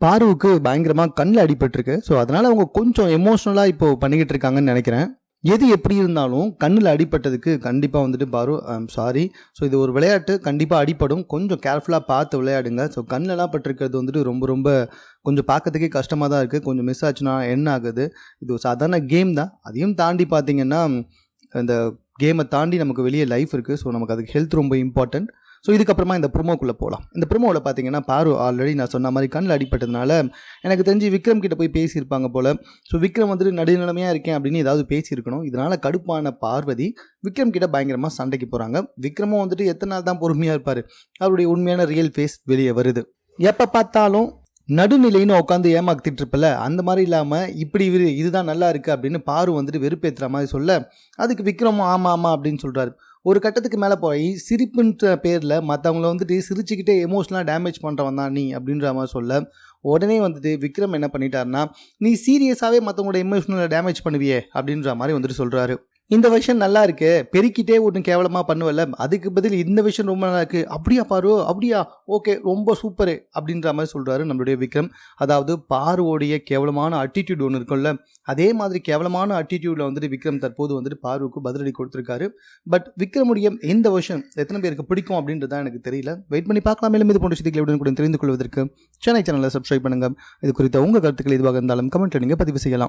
பாருவுக்கு பயங்கரமா கண்ணில் அடிபட்டிருக்கு. ஸோ அதனால அவங்க கொஞ்சம் எமோஷனலா இப்போ பண்ணிக்கிட்டு இருக்காங்கன்னு நினைக்கிறேன். எது எப்படி இருந்தாலும் கண்ணில் அடிபட்டதுக்கு கண்டிப்பாக வந்துட்டு பாரு சாரி. ஸோ இது ஒரு விளையாட்டு, கண்டிப்பாக அடிப்படும், கொஞ்சம் கேர்ஃபுல்லாக பார்த்து விளையாடுங்க. ஸோ கண்ணிலலாம் பட்டிருக்கிறது வந்துட்டு ரொம்ப ரொம்ப கொஞ்சம் பார்க்கறதுக்கே கஷ்டமாக தான் இருக்குது. கொஞ்சம் மிஸ் ஆச்சுன்னா என்ன ஆகுது? இது ஒரு சாதாரண கேம் தான். அதையும் தாண்டி பார்த்தீங்கன்னா இந்த கேமை தாண்டி நமக்கு வெளியே லைஃப் இருக்குது. ஸோ நமக்கு அதுக்கு ஹெல்த் ரொம்ப இம்பார்ட்டன்ட். ஸோ இதுக்கப்புறமா இந்த ப்ரோமோக்குள்ளே போகலாம். இந்த ப்ரோமோவில் பார்த்தீங்கன்னா பாரு ஆல்ரெடி நான் சொன்ன மாதிரி கண்ணில் அடிப்பட்டதுனால எனக்கு தெரிஞ்சு விக்ரம் கிட்ட போய் பேசியிருப்பாங்க போல். ஸோ விக்ரம் வந்துட்டு நடுநிலைமையாக இருக்கேன் அப்படின்னு ஏதாவது பேசியிருக்கணும். இதனால் கடுப்பான பார்வதி விக்ரம் கிட்ட பயங்கரமாக சண்டைக்கு போகிறாங்க. விக்ரமும் வந்துட்டு எத்தனை நாள் தான் பொறுமையாக இருப்பார்? அவருடைய உண்மையான ரியல் ஃபேஸ் வெளியே வருது. எப்போ பார்த்தாலும் நடுநிலைன்னு உட்காந்து ஏமாத்திட்டு இருப்பல, அந்த மாதிரி இல்லாமல் இப்படி இதுதான் நல்லா இருக்குது அப்படின்னு பாரு வந்துட்டு வெறுப்பேற்றுற மாதிரி சொல்ல, அதுக்கு விக்ரமும் ஆமாம் ஆமாம் அப்படின்னு சொல்கிறாரு. ஒரு கட்டத்துக்கு மேலே போய் சிரிப்புன்ற பேரில் மற்றவங்கள வந்துட்டு சிரிச்சுக்கிட்டே எமோஷனலாக டேமேஜ் பண்ணுறவன் தான் நீ அப்படின்ற மாதிரி சொல்ல, உடனே வந்துட்டு விக்ரம் என்ன பண்ணிட்டாருன்னா, நீ சீரியஸாகவே மற்றவங்களோட எமோஷனலை டேமேஜ் பண்ணுவியே அப்படின்ற மாதிரி வந்துட்டு சொல்கிறாரு. இந்த விஷயம் நல்லா இருக்கு, பெருக்கிட்டே ஒன்று கேவலமாக பண்ணுவல, அதுக்கு பதில் இந்த விஷயம் ரொம்ப நல்லா இருக்குது. அப்படியா பாரு, அப்படியா, ஓகே ரொம்ப சூப்பரு அப்படின்ற மாதிரி சொல்கிறாரு நம்மளுடைய விக்ரம். அதாவது பாருவோடைய கேவலமான அட்டிடியூட் ஒன்று இருக்கும்ல, அதே மாதிரி கேவலமான அட்டிடியூடில் வந்துட்டு விக்ரம் தற்போது வந்துட்டு பாருவுக்கு பதிலடி கொடுத்துருக்காரு. பட் விக்ரமுடைய இந்த விஷயம் எத்தனை பேருக்கு பிடிக்கும் அப்படின்றதான் எனக்கு தெரியல. வெயிட் பண்ணி பார்க்கலாம். மேலும் இது போன்ற செய்திகளை உடனுக்குடன் தெரிந்து கொள்வதற்கு சென்னை சேனலை சப்ஸ்கிரைப் பண்ணுங்கள். இது குறித்த உங்கள் கருத்துக்கள் எதுவாக இருந்தாலும் கமெண்ட்டில் நீங்கள் பதிவு செய்யலாம்.